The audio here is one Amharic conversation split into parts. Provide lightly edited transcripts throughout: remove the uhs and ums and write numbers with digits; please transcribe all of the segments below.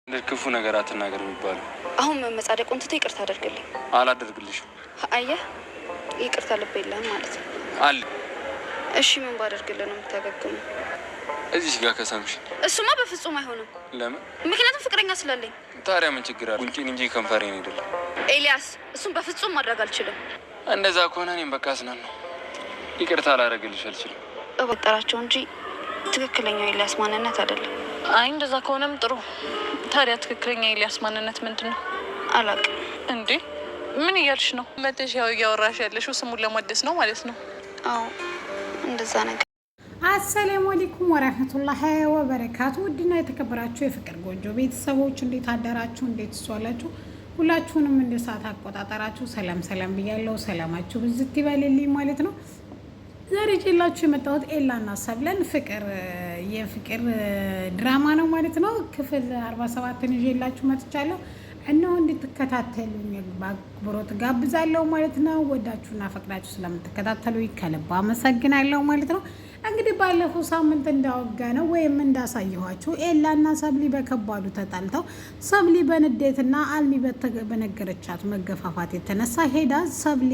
ለክፉ ነገር አትናገር የሚባለው አሁን መመጻደቁን ትተህ ይቅርታ አድርግልኝ። አላደርግልሽም። አየህ ይቅርታ ልብ የለህም ማለት ነው አለ። እሺ ምን ባደርግልህ ነው የምታገግመው? እዚህ ጋር ከሰምሽ እሱማ በፍጹም አይሆንም። ለምን? ምክንያቱም ፍቅረኛ ስላለኝ። ታዲያ ምን ችግር አለ? ጉንጭን እንጂ ከንፈሬን አይደለም። ኤልያስ እሱን በፍጹም ማድረግ አልችልም። እንደዛ ከሆነ እኔም በቃ አስናለሁ። ይቅርታ ላደርግልሽ አልችልም። እበጠራቸው እንጂ ትክክለኛው ኤልያስ ማንነት አይደለም። አይ እንደዛ ከሆነም ጥሩ። ታዲያ ትክክለኛ ኤልያስ ማንነት ምንድን ነው? አላውቅም። እንዴ ምን እያልሽ ነው? መተሽ ያው እያወራሽ ያለሽው ስሙን ለማደስ ነው ማለት ነው? አዎ እንደዛ ነገር። አሰላሙ አለይኩም ወራህመቱላሂ ወበረካቱ። ውድና የተከበራችሁ የፍቅር ጎጆ ቤተሰቦች እንዴት አደራችሁ? እንዴት ዋላችሁ? ሁላችሁንም እንደ ሰዓት አቆጣጠራችሁ ሰላም ሰላም ብያለሁ። ሰላማችሁ ብዝት ይበልልኝ ማለት ነው። ዛሬ ጀላችሁ የመጣሁት ኤላና ሰብለን የፍቅር ድራማ ነው ማለት ነው። ክፍል 47ን ይዤላችሁ መጥቻለሁ። እነሆ እንድትከታተሉኝ በአክብሮት ጋብዛለሁ ማለት ነው። ወዳችሁና ፈቅዳችሁ ስለምትከታተሉኝ ከልብ አመሰግናለሁ ማለት ነው። እንግዲህ ባለፈው ሳምንት እንዳወጋ ነው ወይም እንዳሳየኋችሁ ኤላና ሰብሊ በከባዱ ተጣልተው ሰብሊ በንዴትና አልሚ በነገረቻት መገፋፋት የተነሳ ሄዳ ሰብሊ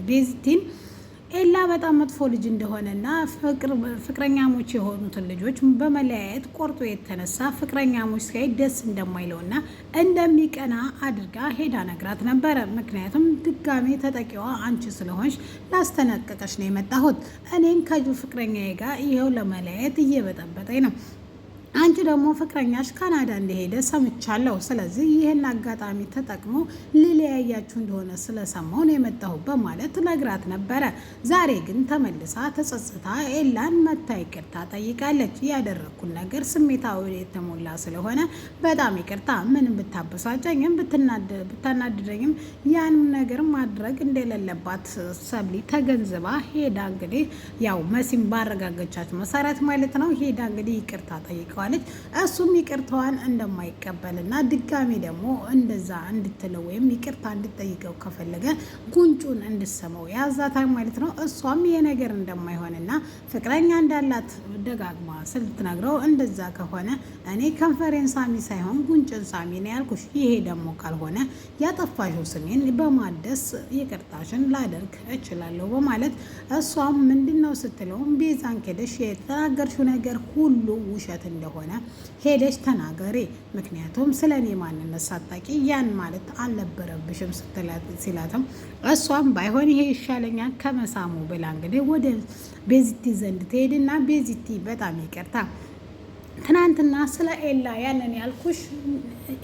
ቤዚቲን ኤላ በጣም መጥፎ ልጅ እንደሆነና ፍቅረኛሞች የሆኑትን ልጆች በመለያየት ቆርጦ የተነሳ ፍቅረኛሞች ሲያይ ደስ እንደማይለውና እንደሚቀና አድርጋ ሄዳ ነግራት ነበረ። ምክንያቱም ድጋሜ ተጠቂዋ አንቺ ስለሆንሽ ላስተነቀቀሽ ነው የመጣሁት። እኔን ከጁ ፍቅረኛዬ ጋር ይኸው ለመለያየት እየበጠበጠኝ ነው። አንቺ ደግሞ ፍቅረኛሽ ካናዳ እንደሄደ ሰምቻለሁ። ስለዚህ ይህን አጋጣሚ ተጠቅሞ ሊለያያችሁ እንደሆነ ስለሰማሁ ነው የመጣሁ በማለት ነግራት ነበረ። ዛሬ ግን ተመልሳ ተጸጽታ ኤላን መታ ይቅርታ ጠይቃለች። ያደረኩት ነገር ስሜታዊ የተሞላ ስለሆነ በጣም ይቅርታ፣ ምንም ብታበሳጨኝም ብታናድደኝም ያንም ነገር ማድረግ እንደሌለባት ሰብሊ ተገንዝባ ሄዳ እንግዲህ ያው መሲም ባረጋገቻች መሰረት ማለት ነው ሄዳ እንግዲህ ይቅርታ ጠይቀዋል። እሱም ይቅርታዋን እንደማይቀበልና ድጋሚ ደግሞ እንደዛ እንድትለው ወይም ይቅርታ እንድትጠይቀው ከፈለገ ጉንጩን እንድሰመው ያዛታል ማለት ነው። እሷም ይሄ ነገር እንደማይሆንና ፍቅረኛ እንዳላት ደጋግማ ስትነግረው እንደዛ ከሆነ እኔ ከንፈሬን ሳሚ ሳይሆን ጉንጭን ሳሚ ነው ያልኩሽ፣ ይሄ ደግሞ ካልሆነ ያጠፋሽው ስሜን በማደስ ይቅርታሽን ላደርግ እችላለሁ በማለት እሷም ምንድነው ስትለው ቤዛን ከደሽ የተናገርሽው ነገር ሁሉ ውሸት እንደሆነ ሄደሽ ተናገሪ፣ ምክንያቱም ስለኔ ማንነት ሳታቂ ያን ማለት አልነበረብሽም ሲላትም እሷም ባይሆን ይሄ ይሻለኛል ከመሳሙ ብላ እንግዲህ ወደ ቤዚቲ ዘንድ ትሄድና ቤዚቲ በጣም ይቅርታ ትናንትና ስለ ኤላ ያንን ያልኩሽ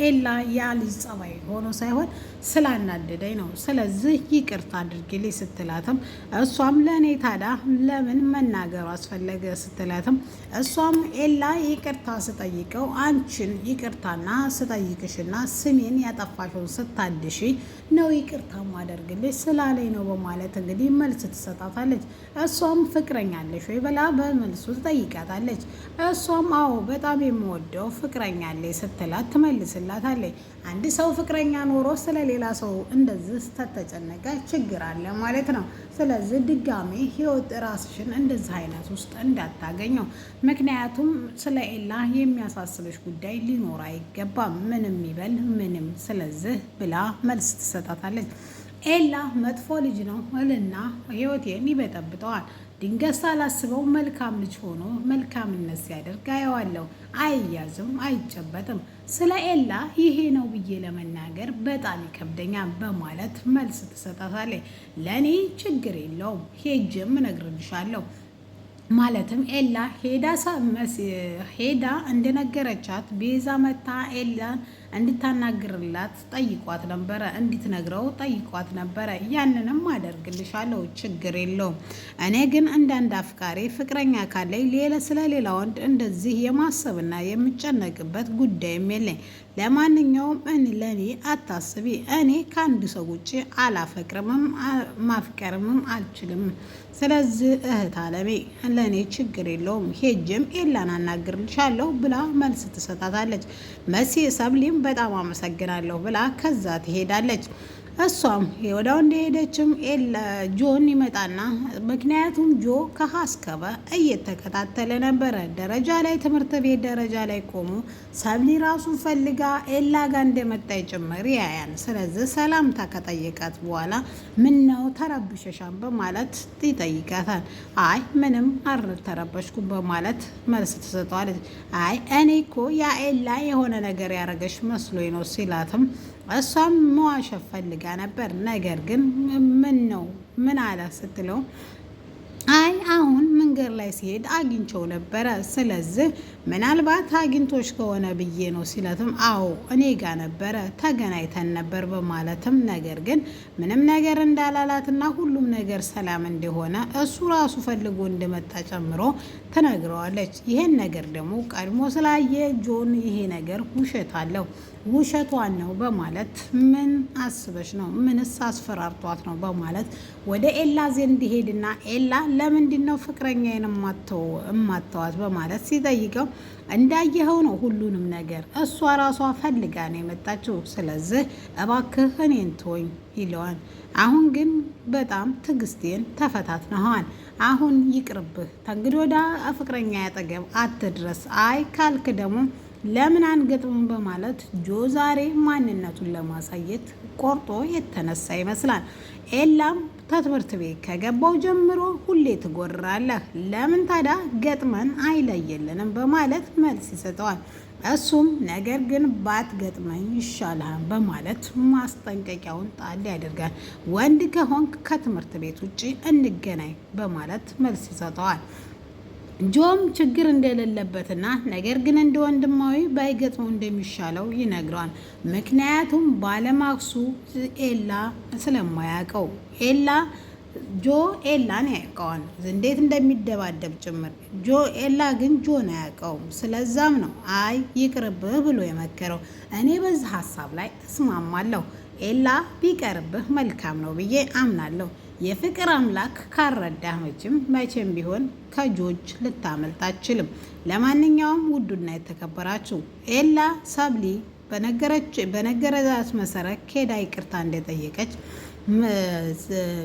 ኤላ ያ ልጅ ጸባይ ሆኖ ሳይሆን ስላናደደኝ ነው። ስለዚህ ይቅርታ አድርጊልኝ ስትላትም እሷም ለእኔ ታዲያ ለምን መናገሩ አስፈለገ ስትላትም እሷም ኤላ ይቅርታ ስጠይቀው አንቺን ይቅርታና ስጠይቅሽና ስሜን ያጠፋሽውን ስታድሺ ነው ይቅርታ ማደርግልሽ ስላለኝ ነው በማለት እንግዲህ መልስ ትሰጣታለች። እሷም ፍቅረኛ አለሽ ወይ ብላ በመልሱ ትጠይቃታለች። እሷም አዎ በጣም የምወደው ፍቅረኛ አለኝ ስትላት ትመልስላታለች። አንድ ሰው ፍቅረኛ ኖሮ ስለሌላ ሰው እንደዚህ ስተተጨነቀ ችግር አለ ማለት ነው። ስለዚህ ድጋሜ ህይወት ራስሽን እንደዚህ አይነት ውስጥ እንዳታገኘው፣ ምክንያቱም ስለ ኤላ የሚያሳስብሽ ጉዳይ ሊኖር አይገባም፣ ምንም ይበል ምንም። ስለዚህ ብላ መልስ ትሰጣታለች። ኤላ መጥፎ ልጅ ነው እልና ህይወቴን ይበጠብጠዋል። ድንገት ሳላስበው መልካም ልጅ ሆኖ መልካምነት ሲያደርግ አየዋለሁ። አይያዝም፣ አይጨበጥም። ስለ ኤላ ይሄ ነው ብዬ ለመናገር በጣም ይከብደኛል በማለት መልስ ትሰጣታለች። ለእኔ ችግር የለውም ሄጅም እነግርልሻለሁ ማለትም ኤላ ሄዳ እንደነገረቻት ቤዛ መታ ኤላን እንድታናግርላት ጠይቋት ነበረ፣ እንድትነግረው ጠይቋት ነበረ። ያንንም አደርግልሻለሁ ችግር የለውም። እኔ ግን እንዳንድ አፍቃሪ ፍቅረኛ ካለኝ ስለ ሌላ ወንድ እንደዚህ የማሰብና የምጨነቅበት ጉዳይም የለኝ። ለማንኛውም ለእኔ አታስቢ፣ እኔ ከአንድ ሰው ውጭ አላፈቅርምም ማፍቀርምም አልችልም። ስለዚህ እህት አለሜ ለእኔ ችግር የለውም ሄጅም ኤላን አናግርልሻለሁ ብላ መልስ ትሰጣታለች። መሲ ሰብሊም በጣም አመሰግናለሁ ብላ ከዛ ትሄዳለች። እሷም ወዳው እንደሄደችም ጆን ይመጣና ምክንያቱም ጆ ከሀስከበ እየተከታተለ ነበረ። ደረጃ ላይ ትምህርት ቤት ደረጃ ላይ ቆሞ ሰብሊ ራሱ ፈልጋ ኤላ ጋር እንደመጣ ጭምር ያያን። ስለዚህ ሰላምታ ከጠየቃት በኋላ ምን ነው ተረብሸሻን በማለት ይጠይቃታል። አይ ምንም አልተረበሽኩም በማለት መልስ ትሰጠዋለች። አይ እኔ እኮ ያ ኤላ የሆነ ነገር ያረገሽ መስሎኝ ነው ሲላትም እሷም መዋሸት ፈልጋ ነበር። ነገር ግን ምን አለ ስትለው አይ አሁን መንገድ ላይ ሲሄድ አግኝቸው ነበረ። ስለዚህ ምናልባት አግኝቶች ከሆነ ብዬ ነው ሲላትም አዎ እኔ ጋር ነበረ ተገናኝተን ነበር በማለትም ነገር ግን ምንም ነገር እንዳላላትና ሁሉም ነገር ሰላም እንደሆነ እሱ ራሱ ፈልጎ እንደመጣ ጨምሮ ትነግረዋለች። ይሄን ነገር ደግሞ ቀድሞ ስላየ ጆን ይሄ ነገር ውሸት አለው ውሸቷን ነው በማለት ምን አስበሽ ነው ምንስ አስፈራርቷት ነው በማለት ወደ ኤላ ዘንድ ሄድና ኤላ ለምንድን ነው ፍቅረኛዬን እማተዋት በማለት ሲጠይቀው እንዳየኸው ነው ሁሉንም ነገር እሷ ራሷ ፈልጋ ነው የመጣችው። ስለዚህ እባክህ እኔን ተወኝ ይለዋል። አሁን ግን በጣም ትዕግስቴን ተፈታትነዋል። አሁን ይቅርብህ ተንግዲህ ወደ ፍቅረኛ ያጠገብ አትድረስ። አይ ካልክ ደግሞ ለምን አንገጥም በማለት ጆ ዛሬ ማንነቱን ለማሳየት ቆርጦ የተነሳ ይመስላል። ኤላም ከትምህርት ቤት ከገባው ጀምሮ ሁሌ ትጎራለህ፣ ለምን ታዲያ ገጥመን አይለየልንም በማለት መልስ ይሰጠዋል። እሱም ነገር ግን ባትገጥመኝ ይሻልሃል በማለት ማስጠንቀቂያውን ጣል ያደርጋል። ወንድ ከሆንክ ከትምህርት ቤት ውጭ እንገናኝ በማለት መልስ ይሰጠዋል። ጆም ችግር እንደሌለበትና ነገር ግን እንደ ወንድማዊ ባይገጥመው እንደሚሻለው ይነግረዋል። ምክንያቱም ባለማክሱ ኤላ ስለማያውቀው ጆ ኤላን ያውቀዋል እንዴት እንደሚደባደብ ጭምር። ኤላ ግን ጆን አያውቀውም። ስለዛም ነው አይ ይቅርብህ ብሎ የመከረው። እኔ በዚህ ሀሳብ ላይ እስማማለሁ። ኤላ ቢቀርብህ መልካም ነው ብዬ አምናለሁ። የፍቅር አምላክ ካረዳህ መቼም ቢሆን ከጆች ልታመልጥ አትችልም። ለማንኛውም ውዱና የተከበራችሁ ኤላ ሰብሊ በነገረዛት መሰረት ኬዳ ይቅርታ እንደጠየቀች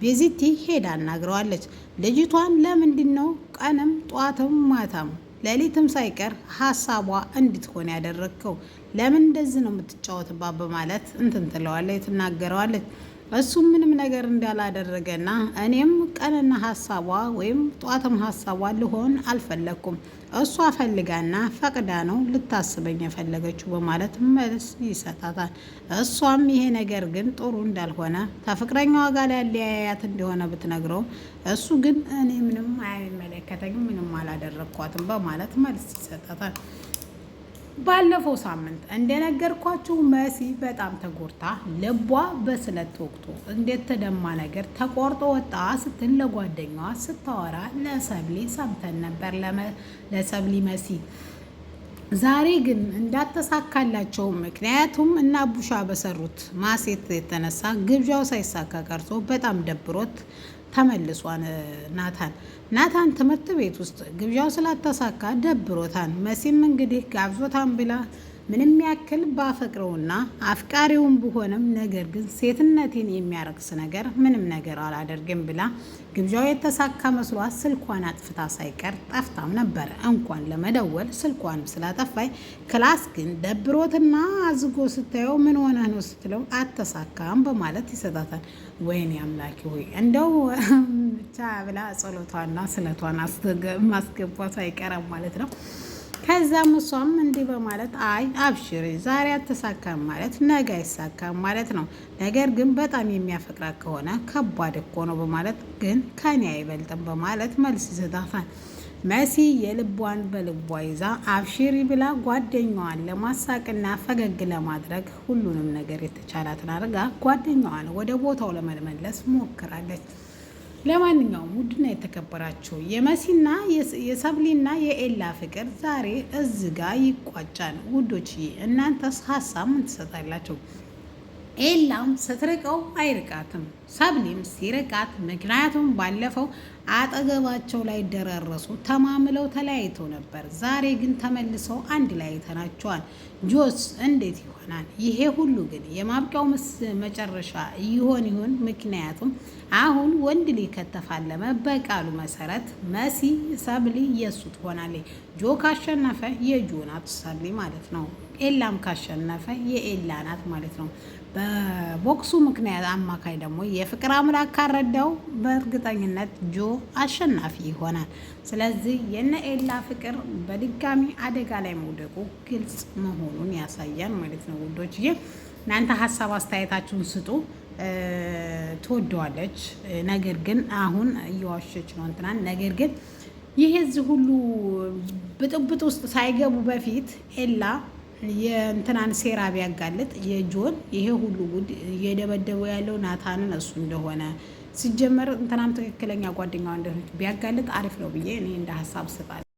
ቤዚቲ ሄዳ አናግረዋለች። ልጅቷን ለምንድን ነው ቀንም ጧትም ማታም ሌሊትም ሳይቀር ሀሳቧ እንድትሆን ያደረግከው? ለምን እንደዚህ ነው የምትጫወትባት? በማለት እንትን ትለዋለች፣ ትናገረዋለች። እሱም ምንም ነገር እንዳላደረገና እኔም ቀንና ሀሳቧ ወይም ጧትም ሀሳቧ ልሆን አልፈለኩም፣ እሷ ፈልጋና ፈቅዳ ነው ልታስበኝ የፈለገችው በማለት መልስ ይሰጣታል። እሷም ይሄ ነገር ግን ጥሩ እንዳልሆነ ከፍቅረኛዋ ጋር ያለያያት እንደሆነ ብትነግረው እሱ ግን እኔ ምንም አይመለከተኝም፣ ምንም አላደረግኳትም በማለት መልስ ይሰጣታል። ባለፈው ሳምንት እንደነገርኳችሁ መሲ በጣም ተጎድታ ልቧ በስለት ወቅቶ እንዴት ተደማ ነገር ተቆርጦ ወጣ ስትል ለጓደኛዋ ስታወራ ለሰብሊ ሰምተን ነበር። ለሰብሊ መሲ ዛሬ ግን እንዳተሳካላቸው ምክንያቱም እና ቡሻ በሰሩት ማሴት የተነሳ ግብዣው ሳይሳካ ቀርቶ በጣም ደብሮት ተመልሷን ናታን ትምህርት ቤት ውስጥ ግብዣው ስላተሳካ ደብሮታን። መሲም እንግዲህ ጋብዞታን ብላ ምንም ያክል ባፈቅረውና አፍቃሪውን ቢሆንም ነገር ግን ሴትነቴን የሚያረክስ ነገር ምንም ነገር አላደርግም ብላ ግብዣው የተሳካ መስሏት ስልኳን አጥፍታ ሳይቀር ጠፍታም ነበር። እንኳን ለመደወል ስልኳንም ስላጠፋይ ክላስ ግን ደብሮትና አዝጎ ስታየው ምን ሆነ ነው ስትለው አተሳካም በማለት ይሰጣታል። ወይኔ አምላኪ ሆይ እንደው ብቻ ብላ ጸሎቷና ስለቷን ማስገባቷ አይቀርም ማለት ነው። ከዛም እሷም እንዲህ በማለት አይ አብሽሪ ዛሬ አተሳካም ማለት ነገ አይሳካም ማለት ነው። ነገር ግን በጣም የሚያፈቅራት ከሆነ ከባድ እኮ ነው በማለት ግን ከኔ አይበልጥም በማለት መልስ ይሰጣታል። መሲ የልቧን በልቧ ይዛ አብሽሪ ብላ ጓደኛዋን ለማሳቅና ፈገግ ለማድረግ ሁሉንም ነገር የተቻላትን አድርጋ ጓደኛዋን ወደ ቦታው ለመመለስ ሞክራለች። ለማንኛውም ውድና የተከበራችሁ የመሲና የሰብሊና የኤላ ፍቅር ዛሬ እዚህ ጋር ይቋጫል። ውዶችዬ እናንተስ ሀሳብ ምን ትሰጣላችሁ? ኮሜንት ላይ አስቀምጡልኝ። ላይክ፣ ሼር፣ ሰብስክራይብ ኤላም ስትርቀው አይርቃትም፣ ሰብሊም ሲርቃት። ምክንያቱም ባለፈው አጠገባቸው ላይ ደረረሱ ተማምለው ተለያይተው ነበር። ዛሬ ግን ተመልሰው አንድ ላይ አይተናቸዋል። ጆስ እንዴት ይሆናል? ይሄ ሁሉ ግን የማብቂያው መጨረሻ ይሆን? ምክንያቱም አሁን ወንድ ልጅ ከተፋለመ በቃሉ መሰረት መሲ ሰብሊ የሱ ትሆናለች። ጆ ካሸነፈ የጆ ናት ሰብሊ ማለት ነው። ኤላም ካሸነፈ የኤላ ናት ማለት ነው። በቦክሱ ምክንያት አማካይ ደግሞ የፍቅር አምላክ ካረዳው በእርግጠኝነት ጆ አሸናፊ ይሆናል። ስለዚህ የነ ኤላ ፍቅር በድጋሚ አደጋ ላይ መውደቁ ግልጽ መሆኑን ያሳያል ማለት ነው። ውዶች እናንተ ሀሳብ አስተያየታችሁን ስጡ። ትወደዋለች፣ ነገር ግን አሁን እየዋሸች ነው እንትናን። ነገር ግን ይሄ እዚህ ሁሉ ብጥብጥ ውስጥ ሳይገቡ በፊት ኤላ የእንትናን ሴራ ቢያጋልጥ የጆን ይሄ ሁሉ ጉድ እየደበደበው ያለው ናታንን እሱ እንደሆነ ሲጀመር እንትናም ትክክለኛ ጓደኛዋ እንደሆነች ቢያጋልጥ አሪፍ ነው ብዬ እኔ እንደ ሀሳብ ስጣለሁ።